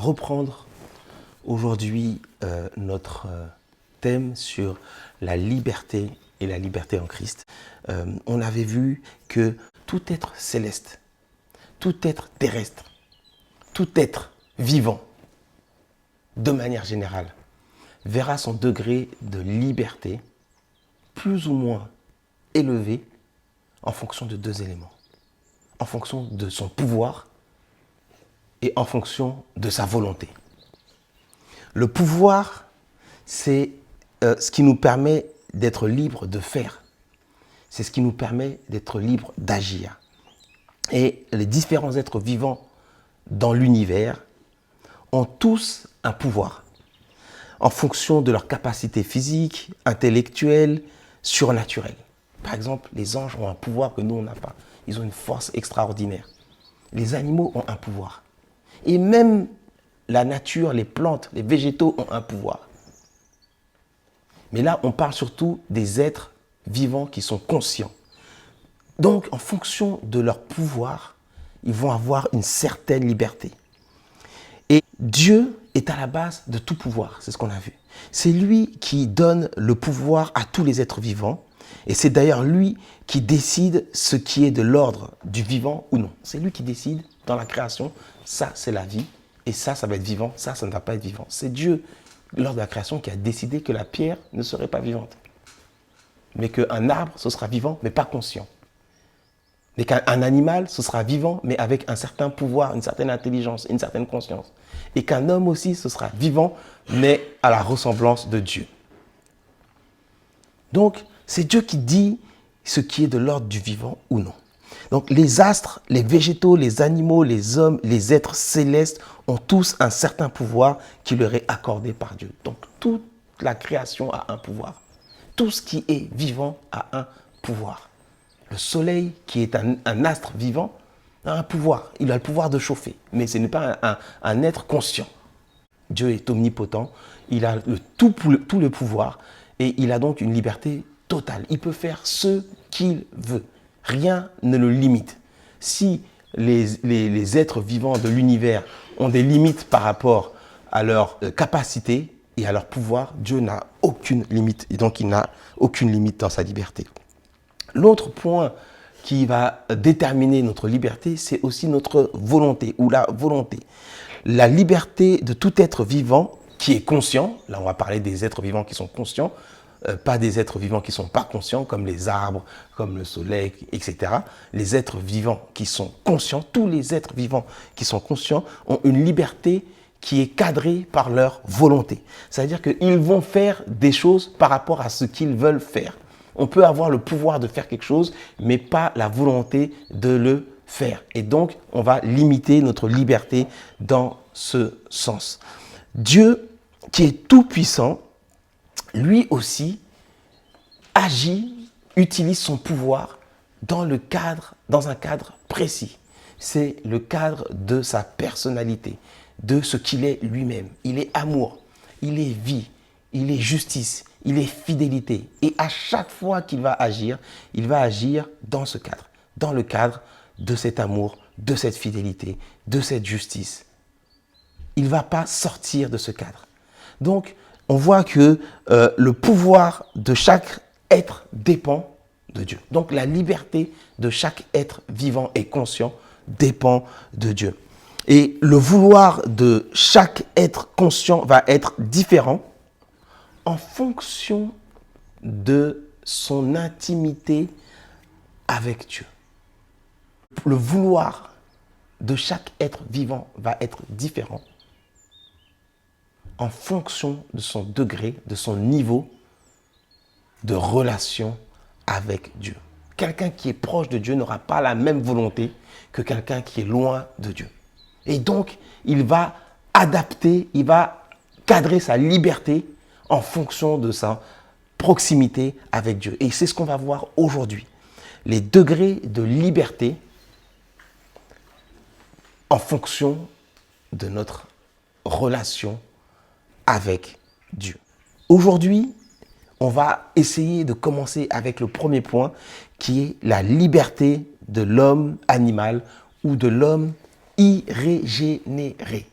reprendre aujourd'hui notre thème sur la liberté et la liberté en Christ. On avait vu que tout être céleste, tout être terrestre, tout être vivant, de manière générale, verra son degré de liberté plus ou moins élevé en fonction de deux éléments. En fonction de son pouvoir et en fonction de sa volonté. Le pouvoir, c'est ce qui nous permet d'être libre de faire. C'est ce qui nous permet d'être libre d'agir. Et les différents êtres vivants dans l'univers ont tous un pouvoir en fonction de leur capacité physique, intellectuelle, surnaturelle. Par exemple, les anges ont un pouvoir que nous, on n'a pas. Ils ont une force extraordinaire. Les animaux ont un pouvoir. Et même la nature, les plantes, les végétaux ont un pouvoir. Mais là, on parle surtout des êtres vivants qui sont conscients. Donc, en fonction de leur pouvoir, ils vont avoir une certaine liberté. Et Dieu est à la base de tout pouvoir, c'est ce qu'on a vu. C'est lui qui donne le pouvoir à tous les êtres vivants. Et c'est d'ailleurs lui qui décide ce qui est de l'ordre du vivant ou non. C'est lui qui décide dans la création, ça c'est la vie, et ça va être vivant, ça ne va pas être vivant. C'est Dieu, lors de la création, qui a décidé que la pierre ne serait pas vivante. Mais qu'un arbre, ce sera vivant, mais pas conscient. Mais qu'un animal, ce sera vivant, mais avec un certain pouvoir, une certaine intelligence, une certaine conscience. Et qu'un homme aussi, ce sera vivant, mais à la ressemblance de Dieu. Donc, c'est Dieu qui dit ce qui est de l'ordre du vivant ou non. Donc, les astres, les végétaux, les animaux, les hommes, les êtres célestes ont tous un certain pouvoir qui leur est accordé par Dieu. Donc, toute la création a un pouvoir. Tout ce qui est vivant a un pouvoir. Le soleil, qui est un astre vivant, a un pouvoir. Il a le pouvoir de chauffer, mais ce n'est pas un être conscient. Dieu est omnipotent, il a tout le pouvoir et il a donc une liberté totale. Il peut faire ce qu'il veut. Rien ne le limite. Si les êtres vivants de l'univers ont des limites par rapport à leur capacité et à leur pouvoir, Dieu n'a aucune limite. Et donc, il n'a aucune limite dans sa liberté. L'autre point qui va déterminer notre liberté, c'est aussi notre volonté ou la volonté. La liberté de tout être vivant qui est conscient, là on va parler des êtres vivants qui sont conscients, pas des êtres vivants qui ne sont pas conscients, comme les arbres, comme le soleil, etc. Les êtres vivants qui sont conscients, tous les êtres vivants qui sont conscients ont une liberté qui est cadrée par leur volonté. C'est-à-dire qu'ils vont faire des choses par rapport à ce qu'ils veulent faire. On peut avoir le pouvoir de faire quelque chose, mais pas la volonté de le faire. Et donc, on va limiter notre liberté dans ce sens. Dieu, qui est tout-puissant, lui aussi agit, utilise son pouvoir dans un cadre précis. C'est le cadre de sa personnalité, de ce qu'il est lui-même. Il est amour, il est vie, il est justice, il est fidélité. Et à chaque fois qu'il va agir dans ce cadre, dans le cadre de cet amour, de cette fidélité, de cette justice. Il ne va pas sortir de ce cadre. Donc, on voit que le pouvoir de chaque être dépend de Dieu. Donc, la liberté de chaque être vivant et conscient dépend de Dieu. Et le vouloir de chaque être conscient va être différent en fonction de son intimité avec Dieu. Le vouloir de chaque être vivant va être différent en fonction de son degré, de son niveau de relation avec Dieu. Quelqu'un qui est proche de Dieu n'aura pas la même volonté que quelqu'un qui est loin de Dieu. Et donc, il va adapter, il va cadrer sa liberté en fonction de sa proximité avec Dieu. Et c'est ce qu'on va voir aujourd'hui. Les degrés de liberté en fonction de notre relation avec Dieu. Aujourd'hui, on va essayer de commencer avec le premier point qui est la liberté de l'homme animal ou de l'homme irrégénéré.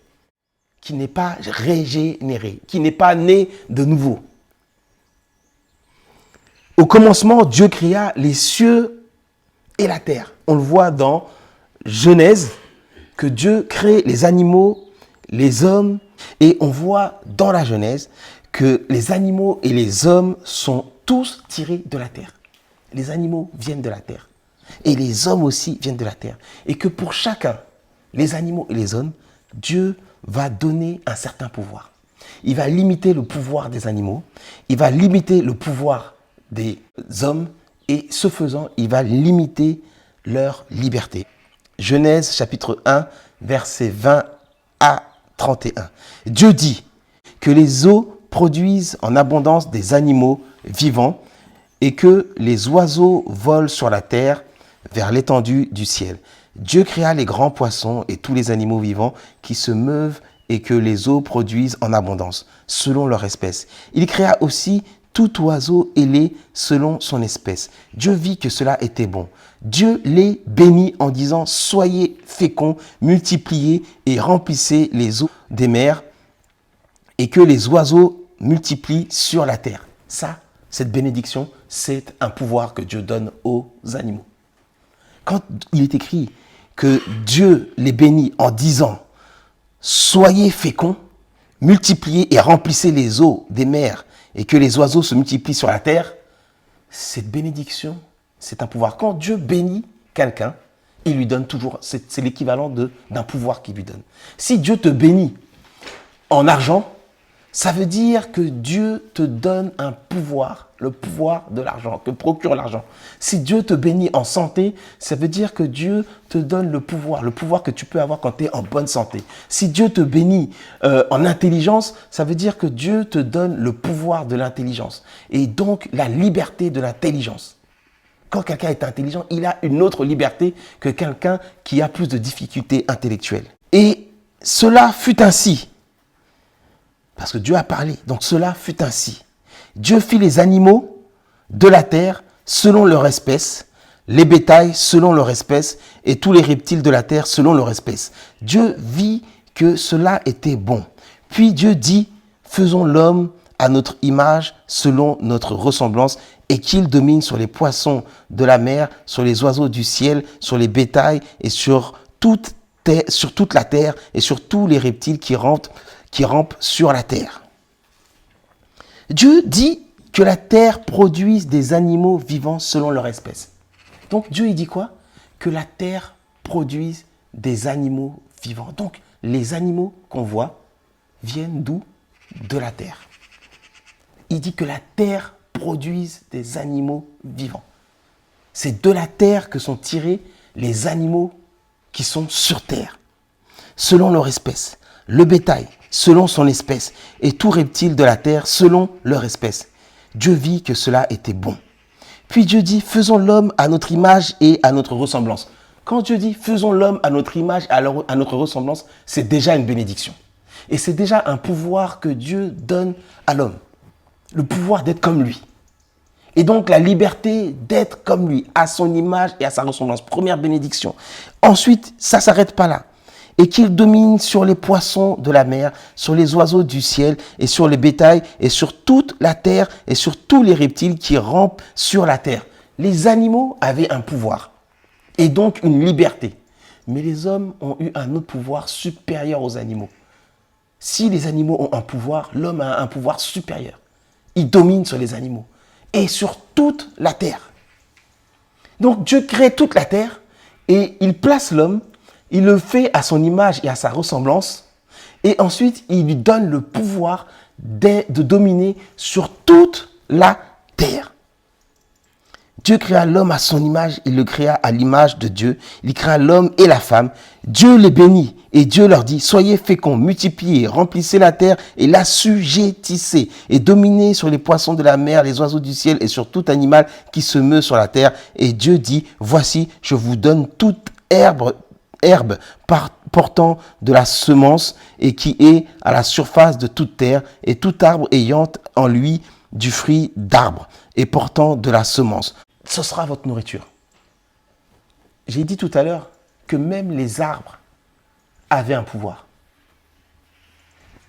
qui n'est pas régénéré, qui n'est pas né de nouveau. Au commencement, Dieu créa les cieux et la terre. On le voit dans Genèse, que Dieu crée les animaux, les hommes, et on voit dans la Genèse que les animaux et les hommes sont tous tirés de la terre. Les animaux viennent de la terre. Et les hommes aussi viennent de la terre. Et que pour chacun, les animaux et les hommes, Dieu va donner un certain pouvoir. Il va limiter le pouvoir des animaux, il va limiter le pouvoir des hommes, et ce faisant, il va limiter leur liberté. Genèse chapitre 1, versets 20 à 31. Dieu dit que les eaux produisent en abondance des animaux vivants et que les oiseaux volent sur la terre vers l'étendue du ciel. Dieu créa les grands poissons et tous les animaux vivants qui se meuvent et que les eaux produisent en abondance, selon leur espèce. Il créa aussi tout oiseau ailé selon son espèce. Dieu vit que cela était bon. Dieu les bénit en disant « Soyez féconds, multipliez et remplissez les eaux des mers et que les oiseaux multiplient sur la terre. » Ça, cette bénédiction, c'est un pouvoir que Dieu donne aux animaux. Quand il est écrit que Dieu les bénit en disant « Soyez féconds, multipliez et remplissez les eaux des mers et que les oiseaux se multiplient sur la terre », cette bénédiction, c'est un pouvoir. Quand Dieu bénit quelqu'un, il lui donne toujours, c'est l'équivalent d'un pouvoir qu'il lui donne. Si Dieu te bénit en argent, ça veut dire que Dieu te donne un pouvoir, le pouvoir de l'argent, que procure l'argent. Si Dieu te bénit en santé, ça veut dire que Dieu te donne le pouvoir que tu peux avoir quand tu es en bonne santé. Si Dieu te bénit en intelligence, ça veut dire que Dieu te donne le pouvoir de l'intelligence et donc la liberté de l'intelligence. Quand quelqu'un est intelligent, il a une autre liberté que quelqu'un qui a plus de difficultés intellectuelles. Et cela fut ainsi. Parce que Dieu a parlé, donc cela fut ainsi. Dieu fit les animaux de la terre selon leur espèce, les bétails selon leur espèce et tous les reptiles de la terre selon leur espèce. Dieu vit que cela était bon. Puis Dieu dit, faisons l'homme à notre image selon notre ressemblance et qu'il domine sur les poissons de la mer, sur les oiseaux du ciel, sur les bétails et sur toute la terre et sur tous les reptiles qui rampent sur la terre. Dieu dit que la terre produise des animaux vivants selon leur espèce. Donc Dieu il dit quoi? Que la terre produise des animaux vivants. Donc les animaux qu'on voit viennent d'où? De la terre. Il dit que la terre produise des animaux vivants. C'est de la terre que sont tirés les animaux qui sont sur terre, selon leur espèce. Le bétail, selon son espèce, et tout reptile de la terre, selon leur espèce. Dieu vit que cela était bon. Puis Dieu dit, faisons l'homme à notre image et à notre ressemblance. Quand Dieu dit, faisons l'homme à notre image et à notre ressemblance, c'est déjà une bénédiction. Et c'est déjà un pouvoir que Dieu donne à l'homme. Le pouvoir d'être comme lui. Et donc la liberté d'être comme lui, à son image et à sa ressemblance. Première bénédiction. Ensuite, ça ne s'arrête pas là. Et qu'il domine sur les poissons de la mer, sur les oiseaux du ciel et sur les bétails et sur toute la terre et sur tous les reptiles qui rampent sur la terre. Les animaux avaient un pouvoir et donc une liberté. Mais les hommes ont eu un autre pouvoir supérieur aux animaux. Si les animaux ont un pouvoir, l'homme a un pouvoir supérieur. Il domine sur les animaux et sur toute la terre. Donc Dieu crée toute la terre et il place l'homme. Il le fait à son image et à sa ressemblance. Et ensuite, il lui donne le pouvoir de dominer sur toute la terre. Dieu créa l'homme à son image, il le créa à l'image de Dieu. Il créa l'homme et la femme. Dieu les bénit et Dieu leur dit, soyez féconds, multipliez, remplissez la terre et l'assujettissez et dominez sur les poissons de la mer, les oiseaux du ciel et sur tout animal qui se meut sur la terre. Et Dieu dit, voici, je vous donne toute herbe portant de la semence et qui est à la surface de toute terre et tout arbre ayant en lui du fruit d'arbre et portant de la semence. Ce sera votre nourriture. J'ai dit tout à l'heure que même les arbres avaient un pouvoir.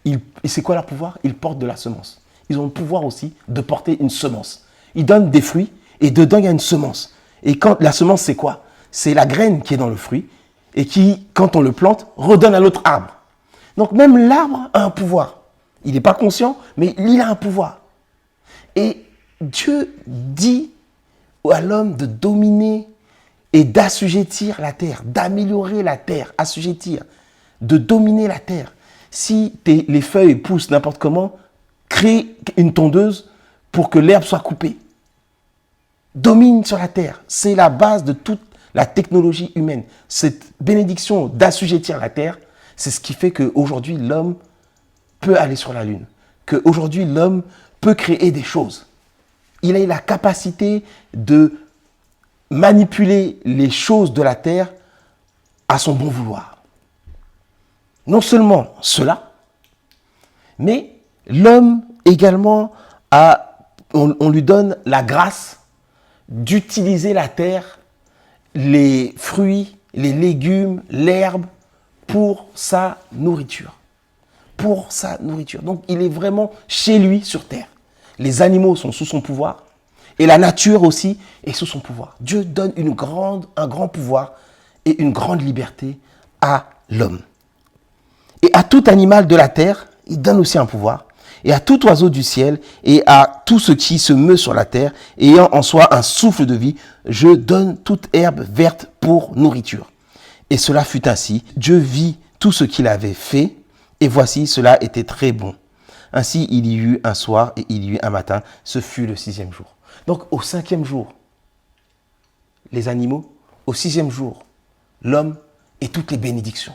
Et c'est quoi leur pouvoir? Ils portent de la semence. Ils ont le pouvoir aussi de porter une semence. Ils donnent des fruits et dedans, il y a une semence. Et quand la semence, c'est quoi? C'est la graine qui est dans le fruit et qui, quand on le plante, redonne à l'autre arbre. Donc même l'arbre a un pouvoir. Il n'est pas conscient, mais il a un pouvoir. Et Dieu dit à l'homme de dominer et d'assujettir la terre, d'améliorer la terre, assujettir, de dominer la terre. Si les feuilles poussent n'importe comment, crée une tondeuse pour que l'herbe soit coupée. Domine sur la terre. C'est la base de toute la technologie humaine. Cette bénédiction d'assujettir la terre, c'est ce qui fait qu'aujourd'hui, l'homme peut aller sur la Lune. Qu'aujourd'hui, l'homme peut créer des choses. Il a la capacité de manipuler les choses de la terre à son bon vouloir. Non seulement cela, mais l'homme également on lui donne la grâce d'utiliser la terre, les fruits, les légumes, l'herbe pour sa nourriture. Pour sa nourriture. Donc il est vraiment chez lui sur terre. Les animaux sont sous son pouvoir et la nature aussi est sous son pouvoir. Dieu donne un grand pouvoir et une grande liberté à l'homme. Et à tout animal de la terre, il donne aussi un pouvoir. Et à tout oiseau du ciel et à tout ce qui se meut sur la terre, ayant en soi un souffle de vie, je donne toute herbe verte pour nourriture. Et cela fut ainsi. Dieu vit tout ce qu'il avait fait, et voici, cela était très bon. Ainsi, il y eut un soir et il y eut un matin. Ce fut le 6e jour. Donc, au 5e jour, les animaux. Au 6e jour, l'homme et toutes les bénédictions.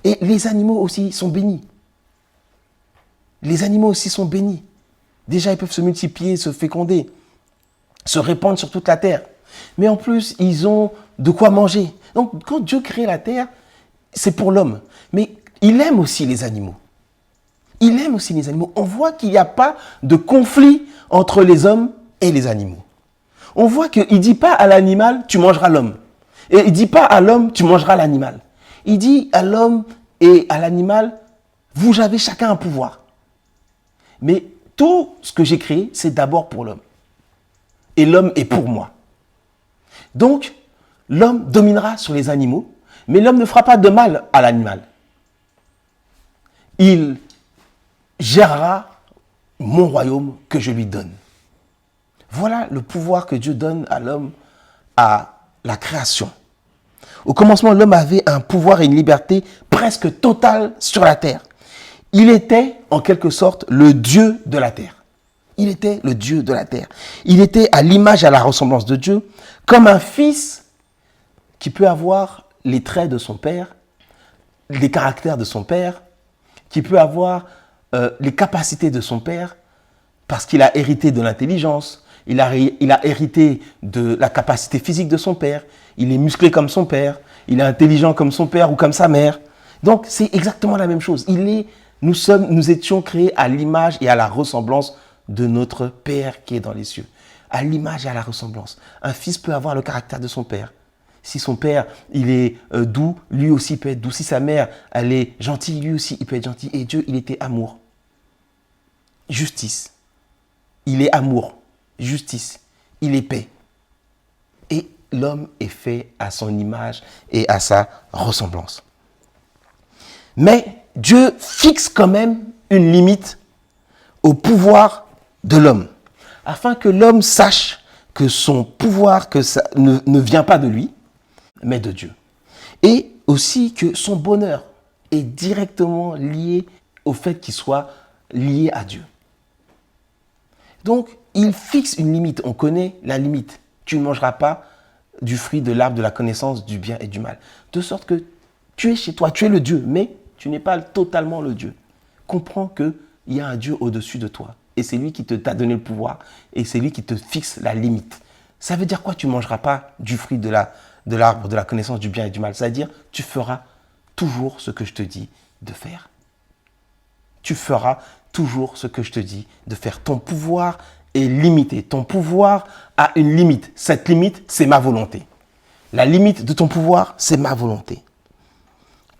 Et les animaux aussi sont bénis. Les animaux aussi sont bénis. Déjà, ils peuvent se multiplier, se féconder, se répandre sur toute la terre. Mais en plus, ils ont de quoi manger. Donc, quand Dieu crée la terre, c'est pour l'homme. Mais il aime aussi les animaux. Il aime aussi les animaux. On voit qu'il n'y a pas de conflit entre les hommes et les animaux. On voit qu'il ne dit pas à l'animal, tu mangeras l'homme. Et il ne dit pas à l'homme, tu mangeras l'animal. Il dit à l'homme et à l'animal, vous avez chacun un pouvoir. Mais tout ce que j'ai créé, c'est d'abord pour l'homme. Et l'homme est pour moi. Donc, l'homme dominera sur les animaux, mais l'homme ne fera pas de mal à l'animal. Il gérera mon royaume que je lui donne. Voilà le pouvoir que Dieu donne à l'homme, à la création. Au commencement, l'homme avait un pouvoir et une liberté presque totale sur la terre. Il était, en quelque sorte, le Dieu de la terre. Il était le Dieu de la terre. Il était à l'image et à la ressemblance de Dieu, comme un fils qui peut avoir les traits de son père, les caractères de son père, qui peut avoir les capacités de son père, parce qu'il a hérité de l'intelligence, il a hérité de la capacité physique de son père, il est musclé comme son père, il est intelligent comme son père ou comme sa mère. Donc c'est exactement la même chose. Nous étions créés à l'image et à la ressemblance de notre Père qui est dans les cieux. À l'image et à la ressemblance. Un fils peut avoir le caractère de son père. Si son père, il est doux, lui aussi peut être doux. Si sa mère, elle est gentille, lui aussi, il peut être gentil. Et Dieu, il était amour. Justice. Il est amour. Justice. Il est paix. Et l'homme est fait à son image et à sa ressemblance. Mais Dieu fixe quand même une limite au pouvoir de l'homme, afin que l'homme sache que son pouvoir ne vient pas de lui, mais de Dieu. Et aussi que son bonheur est directement lié au fait qu'il soit lié à Dieu. Donc, il fixe une limite. On connaît la limite. Tu ne mangeras pas du fruit de l'arbre de la connaissance du bien et du mal. De sorte que tu es chez toi, tu es le Dieu, mais tu n'es pas totalement le Dieu. Comprends qu'il y a un Dieu au-dessus de toi. Et c'est lui qui t'a donné le pouvoir. Et c'est lui qui te fixe la limite. Ça veut dire quoi? Tu ne mangeras pas du fruit de l'arbre de la connaissance du bien et du mal. C'est-à-dire, tu feras toujours ce que je te dis de faire. Tu feras toujours ce que je te dis de faire. Ton pouvoir est limité. Ton pouvoir a une limite. Cette limite, c'est ma volonté. La limite de ton pouvoir, c'est ma volonté.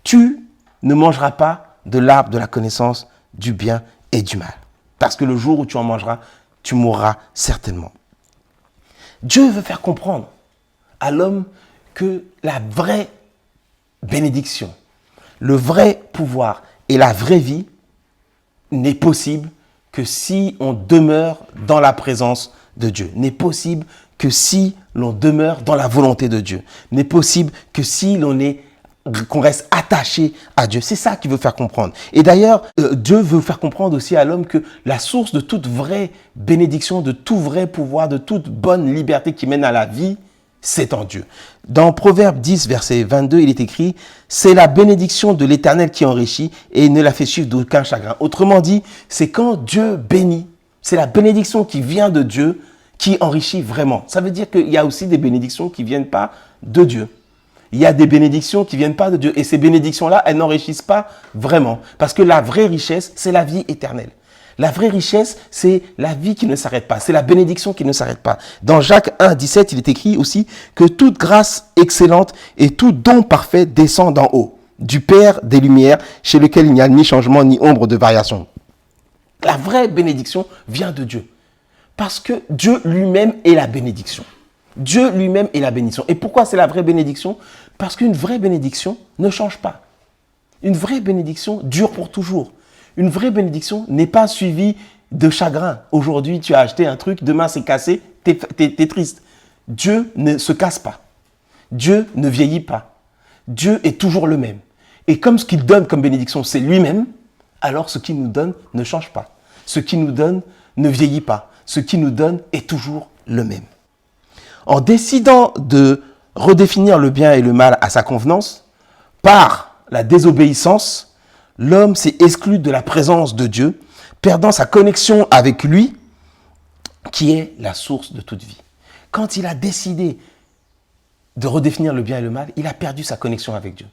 Tu ne mangeras pas de l'arbre de la connaissance du bien et du mal. Parce que le jour où tu en mangeras, tu mourras certainement. Dieu veut faire comprendre à l'homme que la vraie bénédiction, le vrai pouvoir et la vraie vie n'est possible que si on demeure dans la présence de Dieu. N'est possible que si l'on demeure dans la volonté de Dieu. N'est possible que si qu'on reste attaché à Dieu. C'est ça qu'il veut faire comprendre. Et d'ailleurs, Dieu veut faire comprendre aussi à l'homme que la source de toute vraie bénédiction, de tout vrai pouvoir, de toute bonne liberté qui mène à la vie, c'est en Dieu. Dans Proverbe 10, verset 22, il est écrit « C'est la bénédiction de l'Éternel qui enrichit et il ne la fait suivre d'aucun chagrin. » Autrement dit, c'est quand Dieu bénit, c'est la bénédiction qui vient de Dieu qui enrichit vraiment. Ça veut dire qu'il y a aussi des bénédictions qui ne viennent pas de Dieu. Il y a des bénédictions qui ne viennent pas de Dieu. Et ces bénédictions-là, elles n'enrichissent pas vraiment. Parce que la vraie richesse, c'est la vie éternelle. La vraie richesse, c'est la vie qui ne s'arrête pas. C'est la bénédiction qui ne s'arrête pas. Dans Jacques 1, 17, il est écrit aussi que toute grâce excellente et tout don parfait descend d'en haut, du Père des Lumières, chez lequel il n'y a ni changement ni ombre de variation. La vraie bénédiction vient de Dieu. Parce que Dieu lui-même est la bénédiction. Dieu lui-même est la bénédiction. Et pourquoi c'est la vraie bénédiction? Parce qu'une vraie bénédiction ne change pas. Une vraie bénédiction dure pour toujours. Une vraie bénédiction n'est pas suivie de chagrin. Aujourd'hui, tu as acheté un truc, demain c'est cassé, t'es triste. Dieu ne se casse pas. Dieu ne vieillit pas. Dieu est toujours le même. Et comme ce qu'il donne comme bénédiction, c'est lui-même, alors ce qu'il nous donne ne change pas. Ce qu'il nous donne ne vieillit pas. Ce qu'il nous donne est toujours le même. En décidant de redéfinir le bien et le mal à sa convenance, par la désobéissance, l'homme s'est exclu de la présence de Dieu, perdant sa connexion avec lui, qui est la source de toute vie. Quand il a décidé de redéfinir le bien et le mal, il a perdu sa connexion avec Dieu.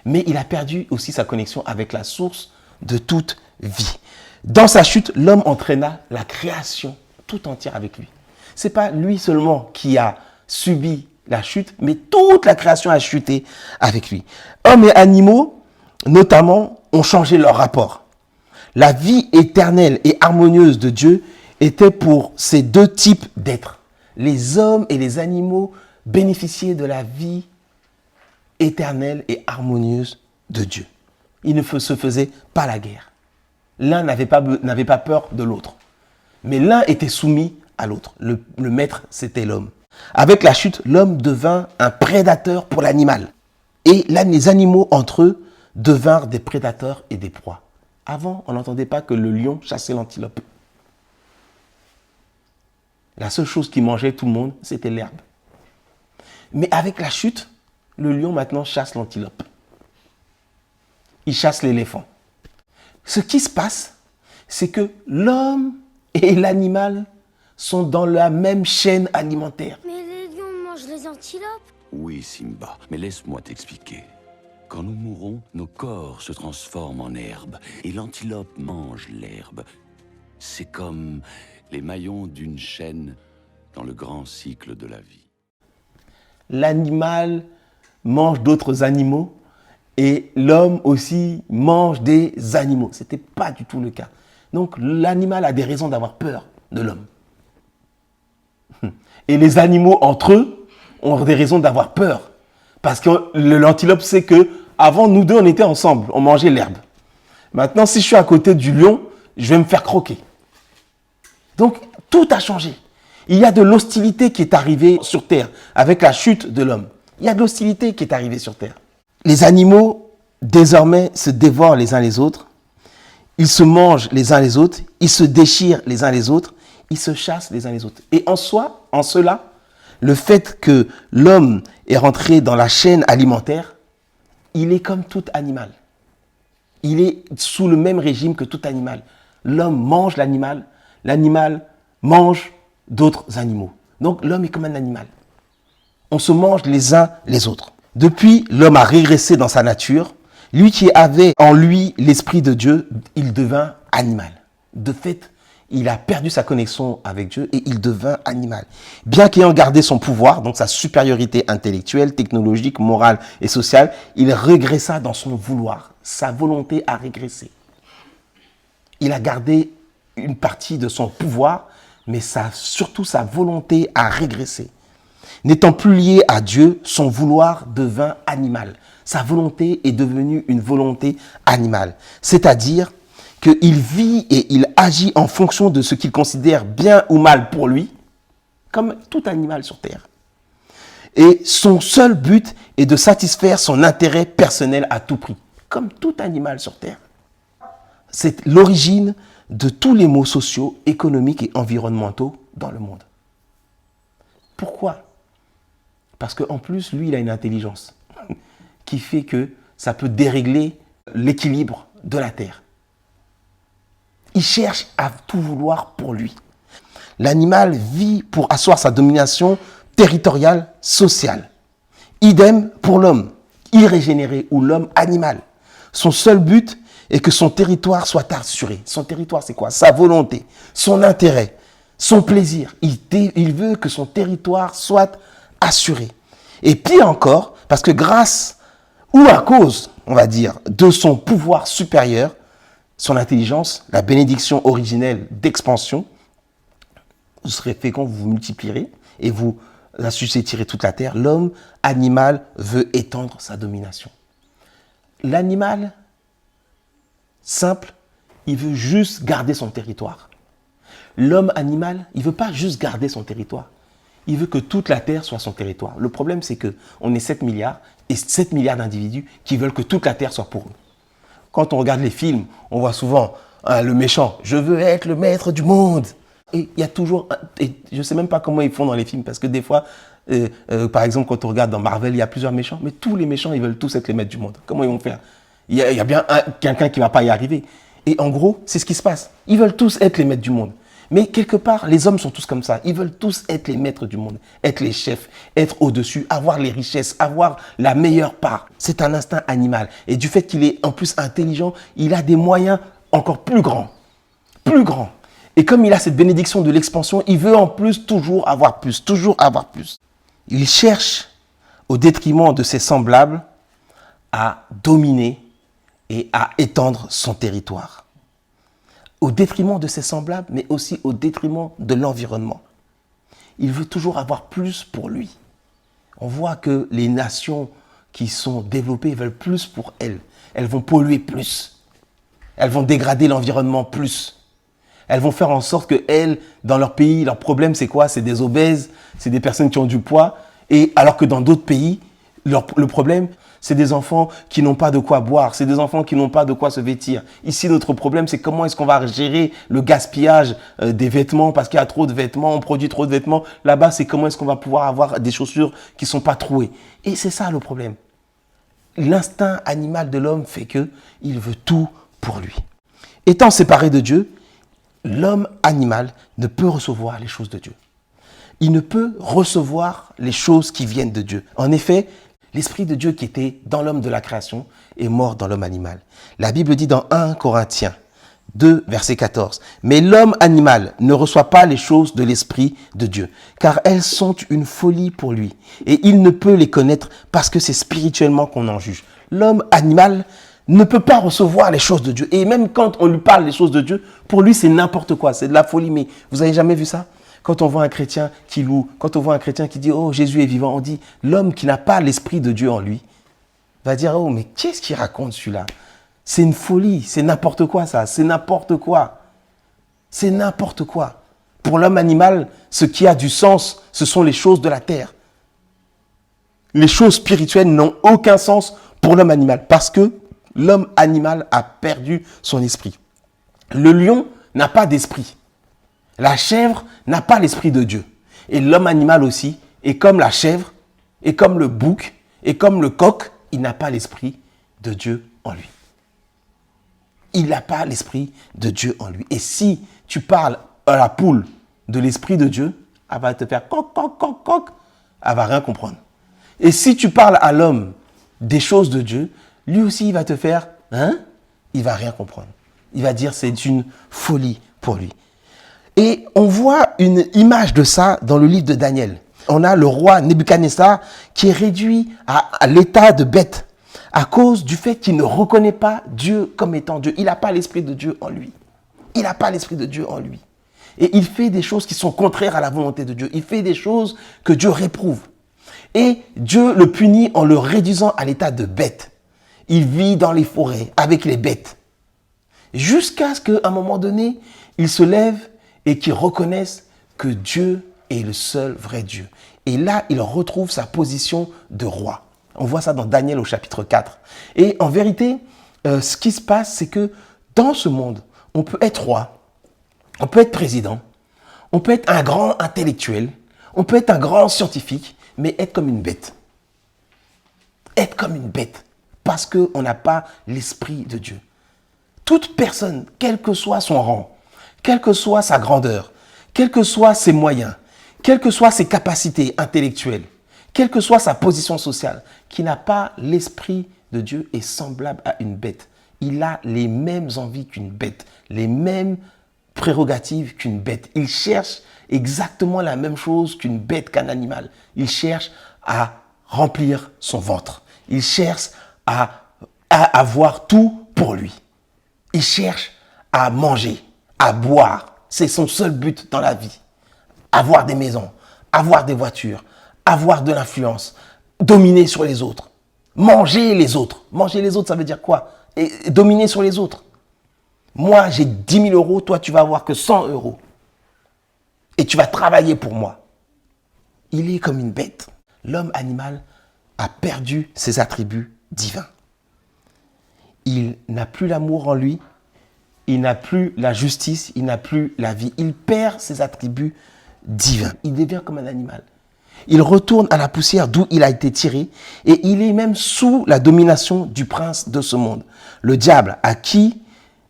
Mais il a perdu aussi sa connexion avec la source de toute vie. Dans sa chute, l'homme entraîna la création tout entière avec lui. Ce n'est pas lui seulement qui a subi la chute, mais toute la création a chuté avec lui. Hommes et animaux, notamment, ont changé leur rapport. La vie éternelle et harmonieuse de Dieu était pour ces deux types d'êtres. Les hommes et les animaux bénéficiaient de la vie éternelle et harmonieuse de Dieu. Ils ne se faisaient pas la guerre. L'un n'avait pas peur de l'autre. Mais l'un était soumis à l'autre. Le maître, c'était l'homme. Avec la chute, l'homme devint un prédateur pour l'animal. Et là, les animaux, entre eux, devinrent des prédateurs et des proies. Avant, on n'entendait pas que le lion chassait l'antilope. La seule chose qui mangeait tout le monde, c'était l'herbe. Mais avec la chute, le lion maintenant chasse l'antilope. Il chasse l'éléphant. Ce qui se passe, c'est que l'homme et l'animal sont dans la même chaîne alimentaire. Mais les lions mangent les antilopes. Oui, Simba, mais laisse-moi t'expliquer. Quand nous mourons, nos corps se transforment en herbe et l'antilope mange l'herbe. C'est comme les maillons d'une chaîne dans le grand cycle de la vie. L'animal mange d'autres animaux et l'homme aussi mange des animaux. Ce n'était pas du tout le cas. Donc l'animal a des raisons d'avoir peur de l'homme. Et les animaux entre eux ont des raisons d'avoir peur. Parce que l'antilope sait que avant nous deux on était ensemble, on mangeait l'herbe. Maintenant si je suis à côté du lion, je vais me faire croquer. Donc tout a changé. Il y a de l'hostilité qui est arrivée sur terre avec la chute de l'homme. Il y a de l'hostilité qui est arrivée sur terre. Les animaux désormais se dévorent les uns les autres. Ils se mangent les uns les autres, ils se déchirent les uns les autres, ils se chassent les uns les autres. Et en cela, le fait que l'homme est rentré dans la chaîne alimentaire, il est comme tout animal. Il est sous le même régime que tout animal. L'homme mange l'animal, l'animal mange d'autres animaux. Donc l'homme est comme un animal. On se mange les uns les autres. Depuis, l'homme a régressé dans sa nature. Lui qui avait en lui l'esprit de Dieu, il devint animal. De fait, il a perdu sa connexion avec Dieu et il devint animal. Bien qu'ayant gardé son pouvoir, donc sa supériorité intellectuelle, technologique, morale et sociale, il régressa dans son vouloir. sa volonté à régresser. Il a gardé une partie de son pouvoir, mais surtout sa volonté à régresser. N'étant plus lié à Dieu, son vouloir devint animal. Sa volonté est devenue une volonté animale. C'est-à-dire qu'il vit et il agit en fonction de ce qu'il considère bien ou mal pour lui, comme tout animal sur terre. Et son seul but est de satisfaire son intérêt personnel à tout prix, comme tout animal sur terre. C'est l'origine de tous les maux sociaux, économiques et environnementaux dans le monde. Pourquoi ? Parce qu'en plus, lui, il a une intelligence qui fait que ça peut dérégler l'équilibre de la terre. Il cherche à tout vouloir pour lui. L'animal vit pour asseoir sa domination territoriale, sociale. Idem pour l'homme irrégénéré ou l'homme animal. Son seul but est que son territoire soit assuré. Son territoire, c'est quoi ? Sa volonté, son intérêt, son plaisir. Il veut que son territoire soit assuré. Et pire encore, parce que grâce ou à cause, on va dire, de son pouvoir supérieur, son intelligence, la bénédiction originelle d'expansion, vous serez féconds, vous vous multiplierez et vous assujettirez toute la terre. L'homme animal veut étendre sa domination. L'animal simple, il veut juste garder son territoire. L'homme animal, il ne veut pas juste garder son territoire. Il veut que toute la terre soit son territoire. Le problème, c'est qu'on est 7 milliards et 7 milliards d'individus qui veulent que toute la terre soit pour eux. Quand on regarde les films, on voit souvent le méchant. Je veux être le maître du monde. Et il y a toujours, et je ne sais même pas comment ils font dans les films, parce que des fois, par exemple, quand on regarde dans Marvel, il y a plusieurs méchants, mais tous les méchants, ils veulent tous être les maîtres du monde. Comment ils vont faire ? Il y a bien quelqu'un qui ne va pas y arriver. Et en gros, c'est ce qui se passe. Ils veulent tous être les maîtres du monde. Mais quelque part, les hommes sont tous comme ça. Ils veulent tous être les maîtres du monde, être les chefs, être au-dessus, avoir les richesses, avoir la meilleure part. C'est un instinct animal. Et du fait qu'il est en plus intelligent, il a des moyens encore plus grands. Plus grands. Et comme il a cette bénédiction de l'expansion, il veut en plus toujours avoir plus, toujours avoir plus. Il cherche, au détriment de ses semblables, à dominer et à étendre son territoire. Au détriment de ses semblables, mais aussi au détriment de l'environnement. Il veut toujours avoir plus pour lui. On voit que les nations qui sont développées veulent plus pour elles. Elles vont polluer plus. Elles vont dégrader l'environnement plus. Elles vont faire en sorte que elles, dans leur pays, leur problème c'est quoi ? C'est des obèses, c'est des personnes qui ont du poids. Et alors que dans d'autres pays, le problème, c'est des enfants qui n'ont pas de quoi boire, c'est des enfants qui n'ont pas de quoi se vêtir. Ici, notre problème, c'est comment est-ce qu'on va gérer le gaspillage des vêtements, parce qu'il y a trop de vêtements, on produit trop de vêtements. Là-bas, c'est comment est-ce qu'on va pouvoir avoir des chaussures qui ne sont pas trouées. Et c'est ça le problème. L'instinct animal de l'homme fait qu'il veut tout pour lui. Étant séparé de Dieu, l'homme animal ne peut recevoir les choses de Dieu. Il ne peut recevoir les choses qui viennent de Dieu. En effet, l'Esprit de Dieu qui était dans l'homme de la création est mort dans l'homme animal. La Bible dit dans 1 Corinthiens 2, verset 14, « Mais l'homme animal ne reçoit pas les choses de l'Esprit de Dieu, car elles sont une folie pour lui, et il ne peut les connaître parce que c'est spirituellement qu'on en juge. » L'homme animal ne peut pas recevoir les choses de Dieu. Et même quand on lui parle des choses de Dieu, pour lui c'est n'importe quoi, c'est de la folie. Mais vous avez jamais vu ça ? Quand on voit un chrétien qui loue, quand on voit un chrétien qui dit « Oh, Jésus est vivant », on dit « L'homme qui n'a pas l'Esprit de Dieu en lui va dire « Oh, mais qu'est-ce qu'il raconte celui-là ? C'est une folie, c'est n'importe quoi ça, c'est n'importe quoi. C'est n'importe quoi. » Pour l'homme animal, ce qui a du sens, ce sont les choses de la terre. Les choses spirituelles n'ont aucun sens pour l'homme animal parce que l'homme animal a perdu son esprit. Le lion n'a pas d'esprit. La chèvre n'a pas l'esprit de Dieu. Et l'homme animal aussi, et comme la chèvre, et comme le bouc, et comme le coq, il n'a pas l'esprit de Dieu en lui. Il n'a pas l'esprit de Dieu en lui. Et si tu parles à la poule de l'esprit de Dieu, elle va te faire coq, coq, coq, coq. Elle ne va rien comprendre. Et si tu parles à l'homme des choses de Dieu, lui aussi il va te faire, hein? Il ne va rien comprendre. Il va dire c'est une folie pour lui. Et on voit une image de ça dans le livre de Daniel. On a le roi Nebuchadnezzar qui est réduit à l'état de bête, à cause du fait qu'il ne reconnaît pas Dieu comme étant Dieu. Il n'a pas l'Esprit de Dieu en lui. Il n'a pas l'Esprit de Dieu en lui. Et il fait des choses qui sont contraires à la volonté de Dieu. Il fait des choses que Dieu réprouve. Et Dieu le punit en le réduisant à l'état de bête. Il vit dans les forêts avec les bêtes. Jusqu'à ce qu'à un moment donné, il se lève et qu'il reconnaisse que Dieu est le seul vrai Dieu. Et là, il retrouve sa position de roi. On voit ça dans Daniel au chapitre 4. Et en vérité, ce qui se passe, c'est que dans ce monde, on peut être roi, on peut être président, on peut être un grand intellectuel, on peut être un grand scientifique, mais être comme une bête. Être comme une bête, parce qu'on n'a pas l'Esprit de Dieu. Toute personne, quel que soit son rang, quelle que soit sa grandeur, quels que soient ses moyens, quelles que soient ses capacités intellectuelles, quelle que soit sa position sociale, qui n'a pas l'Esprit de Dieu est semblable à une bête. Il a les mêmes envies qu'une bête, les mêmes prérogatives qu'une bête. Il cherche exactement la même chose qu'une bête, qu'un animal. Il cherche à remplir son ventre. Il cherche à avoir tout pour lui. Il cherche à manger, à boire. C'est son seul but dans la vie. Avoir des maisons, avoir des voitures, avoir de l'influence, dominer sur les autres, manger les autres. Manger les autres, ça veut dire quoi? Et dominer sur les autres. Moi, j'ai 10 000 euros, toi, tu vas avoir que 100 euros. Et tu vas travailler pour moi. Il est comme une bête. L'homme animal a perdu ses attributs divins. Il n'a plus l'amour en lui, il n'a plus la justice, il n'a plus la vie. Il perd ses attributs divins. Il devient comme un animal. Il retourne à la poussière d'où il a été tiré et il est même sous la domination du prince de ce monde. Le diable à qui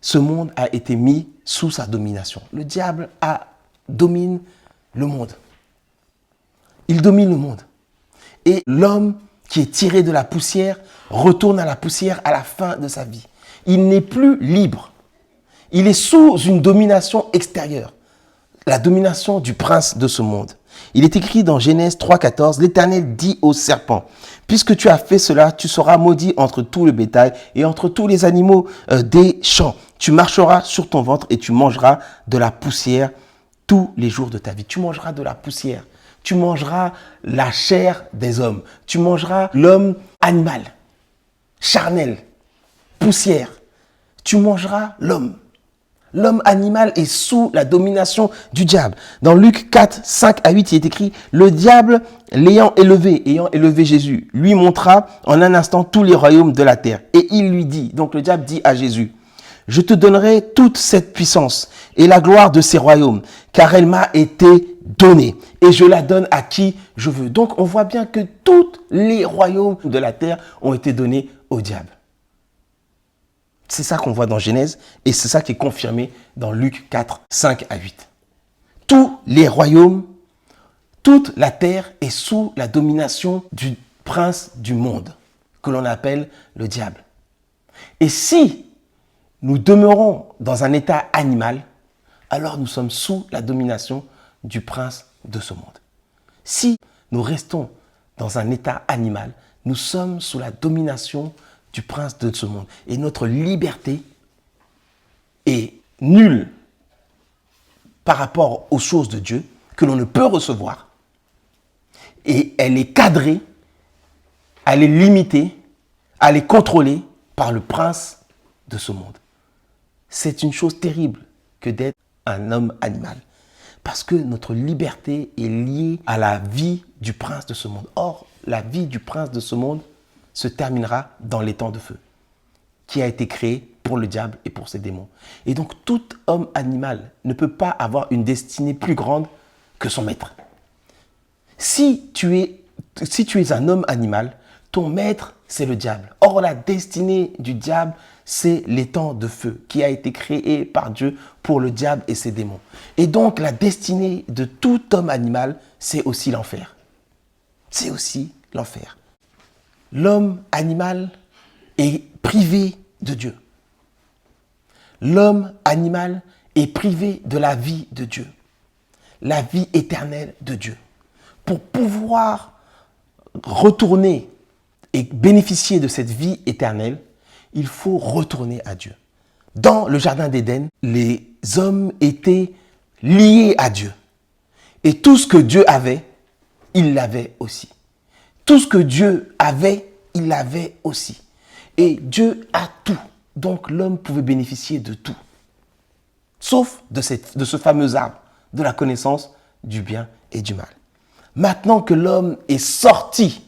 ce monde a été mis sous sa domination. Le diable domine le monde. Il domine le monde. Et l'homme qui est tiré de la poussière retourne à la poussière à la fin de sa vie. Il n'est plus libre. Il est sous une domination extérieure. La domination du prince de ce monde. Il est écrit dans Genèse 3,14, l'Éternel dit au serpent, « Puisque tu as fait cela, tu seras maudit entre tout le bétail et entre tous les animaux des champs. Tu marcheras sur ton ventre et tu mangeras de la poussière tous les jours de ta vie. » Tu mangeras de la poussière. Tu mangeras la chair des hommes. Tu mangeras l'homme animal, charnel, poussière. Tu mangeras l'homme. L'homme animal est sous la domination du diable. Dans Luc 4, 5 à 8, il est écrit « Le diable, ayant élevé Jésus, lui montra en un instant tous les royaumes de la terre. Et il lui dit, donc le diable dit à Jésus, « Je te donnerai toute cette puissance et la gloire de ces royaumes, car elle m'a été donnée, et je la donne à qui je veux. » Donc on voit bien que tous les royaumes de la terre ont été donnés au diable. C'est ça qu'on voit dans Genèse et c'est ça qui est confirmé dans Luc 4, 5 à 8. Tous les royaumes, toute la terre est sous la domination du prince du monde, que l'on appelle le diable. Et si nous demeurons dans un état animal, alors nous sommes sous la domination du prince de ce monde. Si nous restons dans un état animal, nous sommes sous la domination du prince de ce monde. Et notre liberté est nulle par rapport aux choses de Dieu que l'on ne peut recevoir. Et elle est cadrée, elle est limitée, elle est contrôlée par le prince de ce monde. C'est une chose terrible que d'être un homme animal. Parce que notre liberté est liée à la vie du prince de ce monde. Or, la vie du prince de ce monde se terminera dans les temps de feu, qui a été créé pour le diable et pour ses démons. Et donc, tout homme animal ne peut pas avoir une destinée plus grande que son maître. Si tu es un homme animal, ton maître, c'est le diable. Or, la destinée du diable, c'est les temps de feu, qui a été créé par Dieu pour le diable et ses démons. Et donc, la destinée de tout homme animal, c'est aussi l'enfer. C'est aussi l'enfer. L'homme animal est privé de Dieu. L'homme animal est privé de la vie de Dieu, la vie éternelle de Dieu. Pour pouvoir retourner et bénéficier de cette vie éternelle, il faut retourner à Dieu. Dans le jardin d'Éden, les hommes étaient liés à Dieu. Et tout ce que Dieu avait, il l'avait aussi. Tout ce que Dieu avait, il l'avait aussi. Et Dieu a tout. Donc l'homme pouvait bénéficier de tout. Sauf de ce fameux arbre, de la connaissance du bien et du mal. Maintenant que l'homme est sorti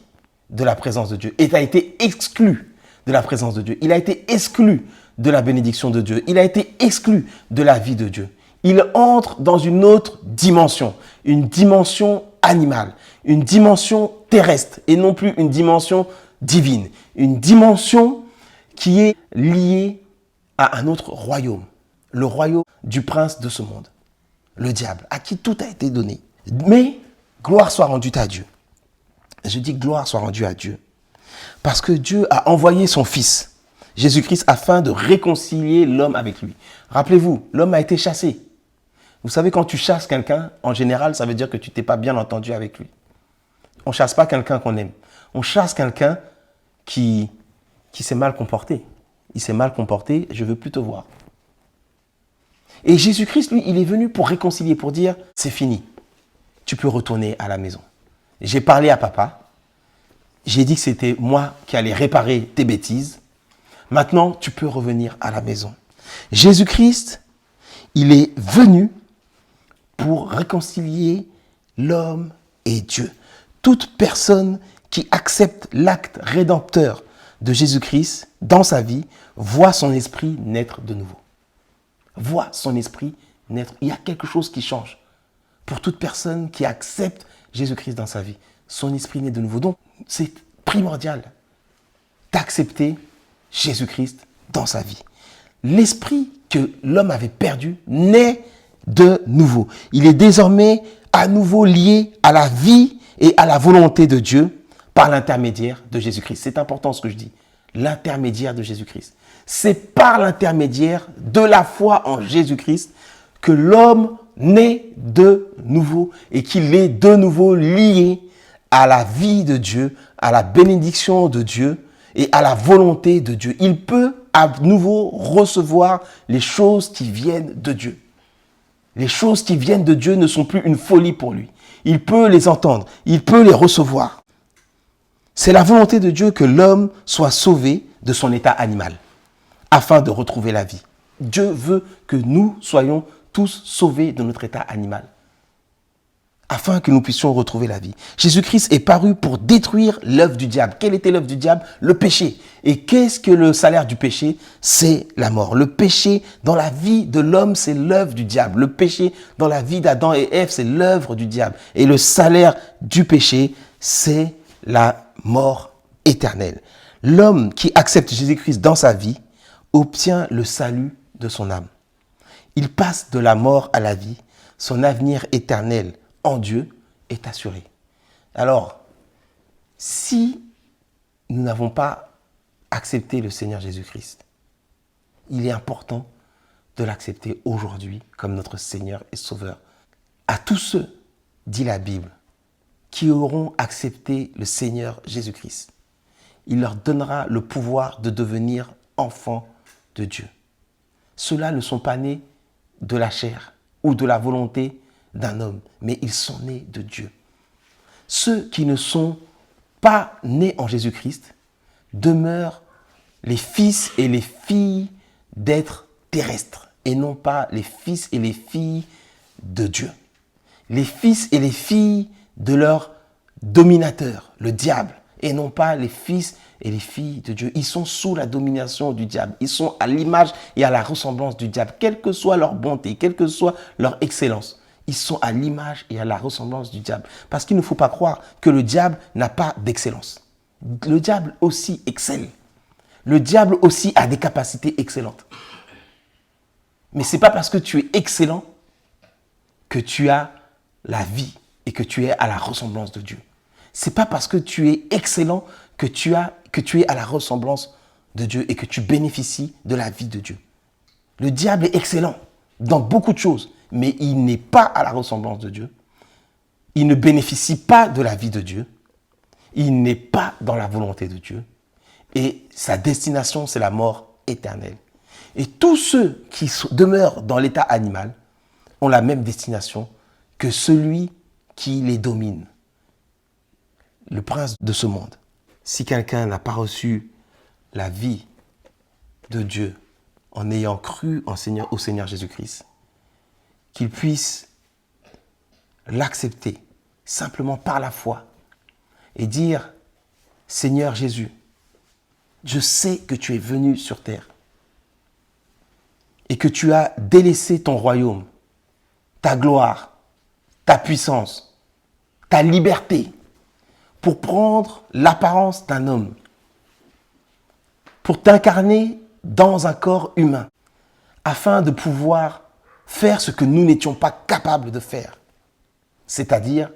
de la présence de Dieu, et a été exclu de la présence de Dieu, il a été exclu de la bénédiction de Dieu, il a été exclu de la vie de Dieu. Il entre dans une autre dimension, une dimension animale, une dimension terrestre et non plus une dimension divine, une dimension qui est liée à un autre royaume, le royaume du prince de ce monde, le diable, à qui tout a été donné. Mais gloire soit rendue à Dieu. Je dis gloire soit rendue à Dieu parce que Dieu a envoyé son Fils, Jésus-Christ, afin de réconcilier l'homme avec lui. Rappelez-vous, l'homme a été chassé. Vous savez, quand tu chasses quelqu'un, en général, ça veut dire que tu t'es pas bien entendu avec lui. On ne chasse pas quelqu'un qu'on aime. On chasse quelqu'un qui s'est mal comporté. Il s'est mal comporté, je ne veux plus te voir. Et Jésus-Christ, lui, il est venu pour réconcilier, pour dire, c'est fini. Tu peux retourner à la maison. J'ai parlé à papa. J'ai dit que c'était moi qui allais réparer tes bêtises. Maintenant, tu peux revenir à la maison. Jésus-Christ, il est venu pour réconcilier l'homme et Dieu. Toute personne qui accepte l'acte rédempteur de Jésus-Christ dans sa vie voit son esprit naître de nouveau. Voit son esprit naître. Il y a quelque chose qui change. Pour toute personne qui accepte Jésus-Christ dans sa vie, son esprit naît de nouveau. Donc, c'est primordial d'accepter Jésus-Christ dans sa vie. L'esprit que l'homme avait perdu naît de nouveau. Il est désormais à nouveau lié à la vie et à la volonté de Dieu par l'intermédiaire de Jésus-Christ. C'est important ce que je dis. L'intermédiaire de Jésus-Christ. C'est par l'intermédiaire de la foi en Jésus-Christ que l'homme naît de nouveau et qu'il est de nouveau lié à la vie de Dieu, à la bénédiction de Dieu et à la volonté de Dieu. Il peut à nouveau recevoir les choses qui viennent de Dieu. Les choses qui viennent de Dieu ne sont plus une folie pour lui. Il peut les entendre, il peut les recevoir. C'est la volonté de Dieu que l'homme soit sauvé de son état animal, afin de retrouver la vie. Dieu veut que nous soyons tous sauvés de notre état animal, afin que nous puissions retrouver la vie. Jésus-Christ est paru pour détruire l'œuvre du diable. Quelle était l'œuvre du diable? Le péché. Et qu'est-ce que le salaire du péché? C'est la mort. Le péché dans la vie de l'homme, c'est l'œuvre du diable. Le péché dans la vie d'Adam et Ève, c'est l'œuvre du diable. Et le salaire du péché, c'est la mort éternelle. L'homme qui accepte Jésus-Christ dans sa vie obtient le salut de son âme. Il passe de la mort à la vie. Son avenir éternel en Dieu est assuré. Alors, si nous n'avons pas accepté le Seigneur Jésus-Christ, il est important de l'accepter aujourd'hui comme notre Seigneur et Sauveur. À tous ceux, dit la Bible, qui auront accepté le Seigneur Jésus-Christ, il leur donnera le pouvoir de devenir enfants de Dieu. Ceux-là ne sont pas nés de la chair ou de la volonté d'un homme, mais ils sont nés de Dieu. Ceux qui ne sont pas nés en Jésus-Christ demeurent les fils et les filles d'êtres terrestres et non pas les fils et les filles de Dieu. Les fils et les filles de leur dominateur, le diable, et non pas les fils et les filles de Dieu. Ils sont sous la domination du diable. Ils sont à l'image et à la ressemblance du diable, quelle que soit leur bonté, quelle que soit leur excellence. Ils sont à l'image et à la ressemblance du diable. Parce qu'il ne faut pas croire que le diable n'a pas d'excellence. Le diable aussi excelle. Le diable aussi a des capacités excellentes. Mais ce n'est pas parce que tu es excellent que tu as la vie et que tu es à la ressemblance de Dieu. Ce n'est pas parce que tu es excellent que tu es à la ressemblance de Dieu et que tu bénéficies de la vie de Dieu. Le diable est excellent dans beaucoup de choses, mais il n'est pas à la ressemblance de Dieu. Il ne bénéficie pas de la vie de Dieu. il n'est pas dans la volonté de Dieu. Et sa destination, c'est la mort éternelle. Et tous ceux qui demeurent dans l'état animal ont la même destination que celui qui les domine, le prince de ce monde. Si quelqu'un n'a pas reçu la vie de Dieu en ayant cru au Seigneur Jésus-Christ, qu'il puisse l'accepter simplement par la foi et dire « Seigneur Jésus, je sais que tu es venu sur terre et que tu as délaissé ton royaume, ta gloire, ta puissance, ta liberté pour prendre l'apparence d'un homme, pour t'incarner dans un corps humain, afin de pouvoir faire ce que nous n'étions pas capables de faire, c'est-à-dire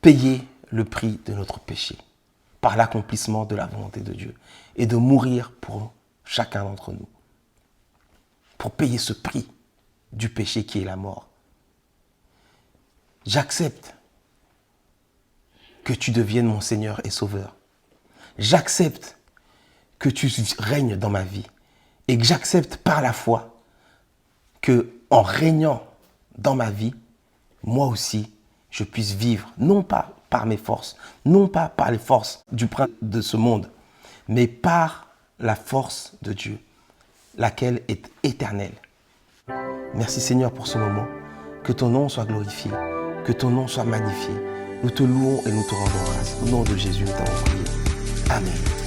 payer le prix de notre péché par l'accomplissement de la volonté de Dieu et de mourir pour chacun d'entre nous, pour payer ce prix du péché qui est la mort. J'accepte que tu deviennes mon Seigneur et Sauveur. J'accepte que tu règnes dans ma vie et que j'accepte par la foi que en régnant dans ma vie, moi aussi, je puisse vivre, non pas par mes forces, non pas par les forces du prince de ce monde, mais par la force de Dieu, laquelle est éternelle. Merci Seigneur pour ce moment. Que ton nom soit glorifié, que ton nom soit magnifié. Nous te louons et nous te rendons grâce. Au nom de Jésus, nous t'avons prié. Amen.